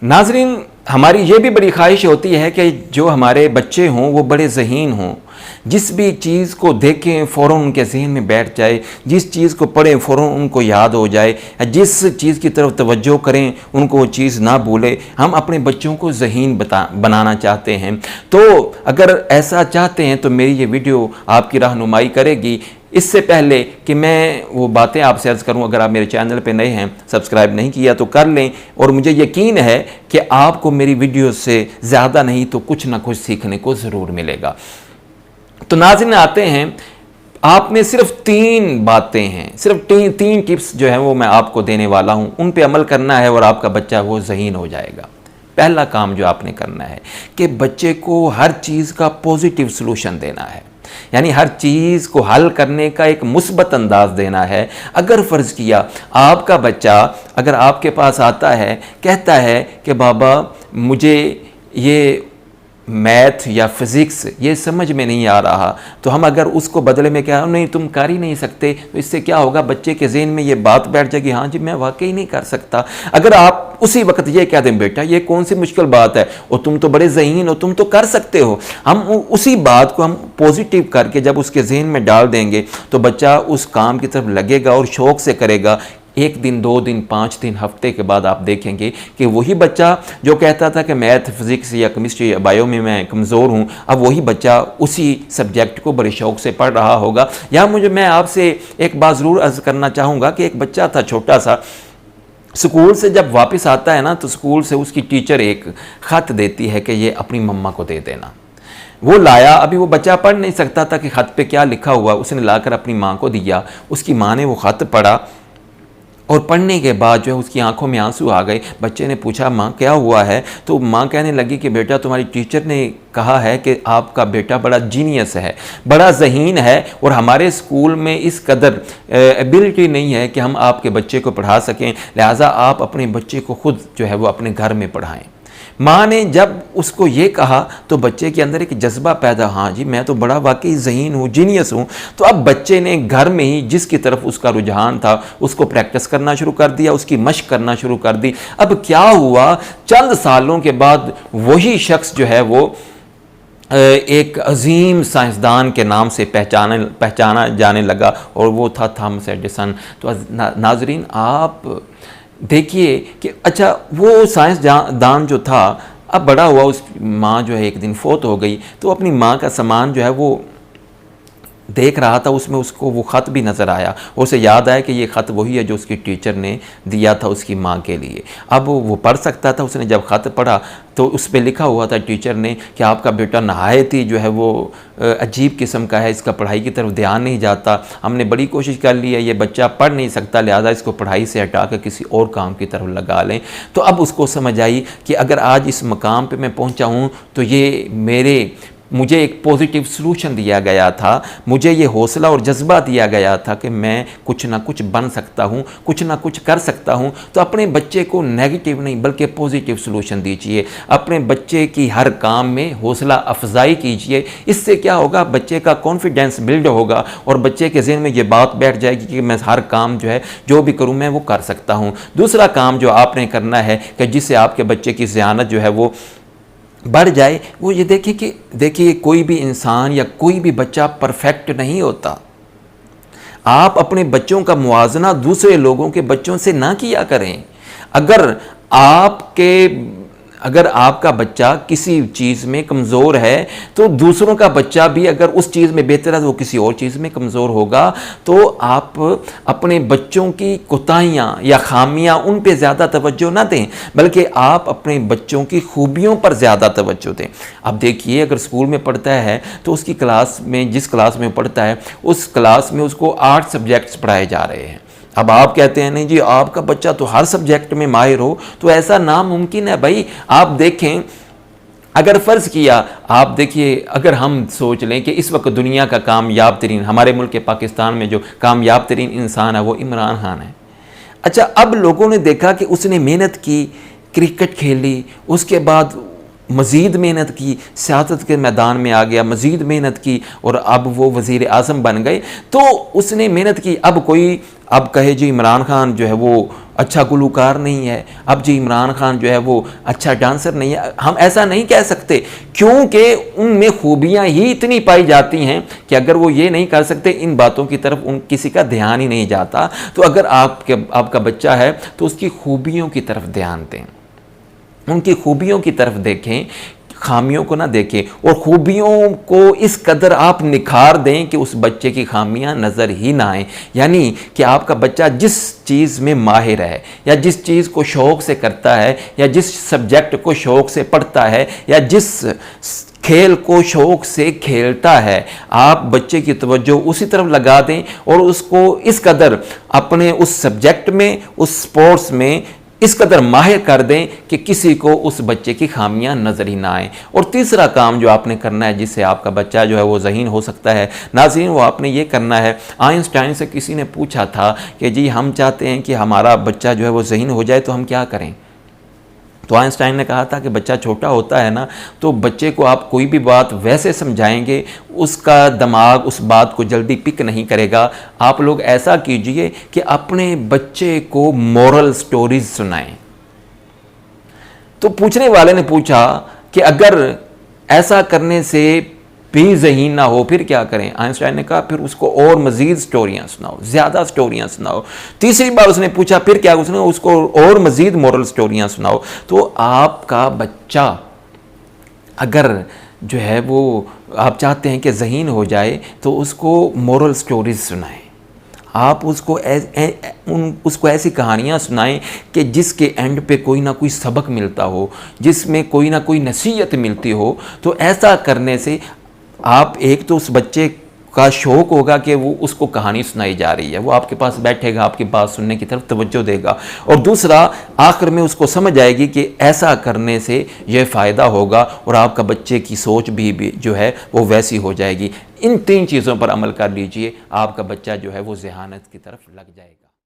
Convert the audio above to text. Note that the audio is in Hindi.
नाजरीन, हमारी ये भी बड़ी ख्वाहिश होती है कि जो हमारे बच्चे हों वो बड़े ज़हीन हों, जिस भी चीज़ को देखें फ़ौरन उनके जहन में बैठ जाए, जिस चीज़ को पढ़ें फ़ौरन उनको याद हो जाए, जिस चीज़ की तरफ तवज्जो करें उनको वो चीज़ ना भूले। हम अपने बच्चों को ज़हीन बनाना चाहते हैं। तो अगर ऐसा चाहते हैं तो मेरी ये वीडियो आपकी रहनुमाई करेगी। इससे पहले कि मैं वो बातें आपसे अर्ज़ करूं, अगर आप मेरे चैनल पे नए हैं, सब्सक्राइब नहीं किया तो कर लें, और मुझे यकीन है कि आपको मेरी वीडियो से ज़्यादा नहीं तो कुछ ना कुछ सीखने को ज़रूर मिलेगा। तो नाज़रीन, आते हैं, आप में सिर्फ 3 बातें हैं, सिर्फ तीन टिप्स जो है वो मैं आपको देने वाला हूं, उन पे अमल करना है और आपका बच्चा वो ज़हीन हो जाएगा। पहला काम जो आपने करना है कि बच्चे को हर चीज़ का पॉजिटिव सलूशन देना है, यानी हर चीज़ को हल करने का एक मुस्बत अंदाज देना है। अगर फ़र्ज़ किया आपका बच्चा अगर आपके पास आता है, कहता है कि बाबा मुझे ये मैथ या फिज़िक्स ये समझ में नहीं आ रहा, तो हम अगर उसको बदले में क्या, नहीं तुम कर ही नहीं सकते, तो इससे क्या होगा, बच्चे के ज़हन में ये बात बैठ जाएगी, हाँ जी मैं वाकई नहीं कर सकता। अगर आप उसी वक्त ये कह दें, बेटा ये कौन सी मुश्किल बात है, और तुम तो बड़े ज़हीन हो, तुम तो कर सकते हो, हम उसी बात को हम पॉजिटिव करके जब उसके जहन में डाल देंगे तो बच्चा उस काम की तरफ लगेगा और शौक़ से करेगा। 1 दिन, 2 दिन, 5 दिन, हफ्ते के बाद आप देखेंगे कि वही बच्चा जो कहता था कि मैथ, फिज़िक्स या केमिस्ट्री या बायो में मैं कमज़ोर हूँ, अब वही बच्चा उसी सब्जेक्ट को बड़े शौक़ से पढ़ रहा होगा। या मैं आपसे एक बात ज़रूर अर्ज़ करना चाहूँगा कि एक बच्चा था छोटा सा, स्कूल से जब वापस आता है ना, तो स्कूल से उसकी टीचर एक ख़त देती है कि ये अपनी मम्मा को दे देना। वो लाया, अभी वो बच्चा पढ़ नहीं सकता था कि ख़त पे क्या लिखा हुआ, उसने लाकर अपनी माँ को दिया। उसकी माँ ने वो ख़त पढ़ा और पढ़ने के बाद जो है उसकी आंखों में आंसू आ गए। बच्चे ने पूछा, माँ क्या हुआ है? तो माँ कहने लगी कि बेटा तुम्हारी टीचर ने कहा है कि आपका बेटा बड़ा जीनियस है, बड़ा ज़हीन है, और हमारे स्कूल में इस कदर एबिलिटी नहीं है कि हम आपके बच्चे को पढ़ा सकें, लिहाजा आप अपने बच्चे को खुद जो है वो अपने घर में पढ़ाएं। माँ ने जब उसको ये कहा तो बच्चे के अंदर एक जज्बा पैदा, हाँ जी मैं तो बड़ा वाकई ज़हीन हूँ, जीनियस हूँ। तो अब बच्चे ने घर में ही जिसकी तरफ उसका रुझान था उसको प्रैक्टिस करना शुरू कर दिया, उसकी मशक करना शुरू कर दी। अब क्या हुआ, चंद सालों के बाद वही शख्स जो है वो एक अजीम साइंसदान के नाम से पहचाना जाने लगा, और वो था थॉमस एडिसन। तो नाजरीन, आप देखिए कि अच्छा वो साइंसदान जो था अब बड़ा हुआ, उस माँ जो है एक दिन फोत हो गई, तो अपनी माँ का सामान जो है वो देख रहा था, उसमें उसको वो ख़त भी नज़र आया, और उसे याद आया कि ये ख़त वही है जो उसकी टीचर ने दिया था उसकी माँ के लिए। अब वो पढ़ सकता था, उसने जब ख़त पढ़ा तो उस पर लिखा हुआ था टीचर ने कि आपका बेटा नहायत ही जो है वो अजीब किस्म का है, इसका पढ़ाई की तरफ ध्यान नहीं जाता, हमने बड़ी कोशिश कर ली है, ये बच्चा पढ़ नहीं सकता, लिहाजा इसको पढ़ाई से हटा कर किसी और काम की तरफ लगा लें। तो अब उसको समझ आई कि अगर आज इस मकाम पे मैं पहुंचा हूं तो ये मुझे एक पॉजिटिव सलूशन दिया गया था, मुझे ये हौसला और जज्बा दिया गया था कि मैं कुछ ना कुछ बन सकता हूँ, कुछ ना कुछ कर सकता हूँ। तो अपने बच्चे को नेगेटिव नहीं बल्कि पॉजिटिव सलूशन दीजिए, अपने बच्चे की हर काम में हौसला अफजाई कीजिए। इससे क्या होगा, बच्चे का कॉन्फिडेंस बिल्ड होगा और बच्चे के जहन में ये बात बैठ जाएगी कि मैं हर काम जो है जो भी करूँ मैं वो कर सकता हूँ। दूसरा काम जो आपने करना है कि जिससे आपके बच्चे की ज़ियानत जो है वो बढ़ जाए, वो ये देखिए कोई भी इंसान या कोई भी बच्चा परफेक्ट नहीं होता। आप अपने बच्चों का मुआवजा दूसरे लोगों के बच्चों से ना किया करें। अगर आपका बच्चा किसी चीज़ में कमज़ोर है तो दूसरों का बच्चा भी अगर उस चीज़ में बेहतर है तो वो किसी और चीज़ में कमज़ोर होगा। तो आप अपने बच्चों की कोताहियाँ या खामियाँ उन पे ज़्यादा तवज्जो ना दें, बल्कि आप अपने बच्चों की खूबियों पर ज़्यादा तवज्जो दें। अब देखिए, अगर स्कूल में पढ़ता है तो उसकी क्लास में, जिस क्लास में पढ़ता है उस क्लास में उसको 8 सब्जेक्ट्स पढ़ाए जा रहे हैं। अब आप कहते हैं नहीं जी आपका बच्चा तो हर सब्जेक्ट में माहिर हो, तो ऐसा नामुमकिन है भाई। आप देखें, अगर फ़र्ज़ किया, आप देखिए, अगर हम सोच लें कि इस वक्त दुनिया का कामयाब तरीन, हमारे मुल्क के पाकिस्तान में जो कामयाब तरीन इंसान है वो इमरान खान है। अच्छा, अब लोगों ने देखा कि उसने मेहनत की, क्रिकेट खेली, उसके बाद मज़ीद मेहनत की, सियासत के मैदान में आ गया, मज़ीद मेहनत की और अब वो वज़ीर आज़म बन गए। तो उसने मेहनत की, अब कोई अब कहे जी इमरान खान जो है वो अच्छा गुलकार नहीं है, अब जी इमरान खान जो है वो अच्छा डांसर नहीं है, हम ऐसा नहीं कह सकते, क्योंकि उनमें खूबियां ही इतनी पाई जाती हैं कि अगर वो ये नहीं कर सकते, इन बातों की तरफ उन किसी का ध्यान ही नहीं जाता। तो अगर आपका बच्चा है तो उसकी खूबियों की तरफ ध्यान दें, उनकी खूबियों की तरफ देखें, खामियों को ना देखें, और खूबियों को इस कदर आप निखार दें कि उस बच्चे की खामियां नज़र ही ना आए। यानी कि आपका बच्चा जिस चीज़ में माहिर है, या जिस चीज़ को शौक़ से करता है, या जिस सब्जेक्ट को शौक़ से पढ़ता है, या जिस खेल को शौक़ से खेलता है, आप बच्चे की तवज्जो उसी तरफ लगा दें और उसको इस कदर अपने उस सब्जेक्ट में, उस स्पोर्ट्स में इस कदर माहिर कर दें कि किसी को उस बच्चे की खामियां नज़र ही ना आए। और तीसरा काम जो आपने करना है जिससे आपका बच्चा जो है वो ज़हीन हो सकता है नाज़रीन, वो आपने ये करना है, आइंस्टाइन से किसी ने पूछा था कि जी हम चाहते हैं कि हमारा बच्चा जो है वो ज़हीन हो जाए तो हम क्या करें। तो आइंस्टाइन ने कहा था कि बच्चा छोटा होता है ना, तो बच्चे को आप कोई भी बात वैसे समझाएंगे उसका दिमाग उस बात को जल्दी पिक नहीं करेगा। आप लोग ऐसा कीजिए कि अपने बच्चे को मॉरल स्टोरीज सुनाएं। तो पूछने वाले ने पूछा कि अगर ऐसा करने से भी ज़हीन ना हो फिर क्या करें। आइंस्टाइन ने कहा फिर उसको और मज़ीद स्टोरियाँ सुनाओ, ज़्यादा स्टोरियाँ सुनाओ। तीसरी बार उसने पूछा फिर क्या, उसने उसको और मज़ीद मॉरल स्टोरियाँ सुनाओ। तो आपका बच्चा अगर जो है वो आप चाहते हैं कि ज़हीन हो जाए तो उसको मॉरल स्टोरीज सुनाएं। आप उसको ऐसी कहानियाँ सुनाएं कि जिसके एंड पे कोई ना कोई सबक मिलता हो, जिसमें कोई ना कोई नसीहत मिलती हो। तो ऐसा करने से आप एक तो उस बच्चे का शौक़ होगा कि वो उसको कहानी सुनाई जा रही है, वो आपके पास बैठेगा, आपकी बात सुनने की तरफ तवज्जो देगा, और दूसरा आखिर में उसको समझ आएगी कि ऐसा करने से यह फ़ायदा होगा, और आपका बच्चे की सोच भी जो है वो वैसी हो जाएगी। इन 3 चीज़ों पर अमल कर लीजिए, आपका बच्चा जो है वो ज़हानत की तरफ लग जाएगा।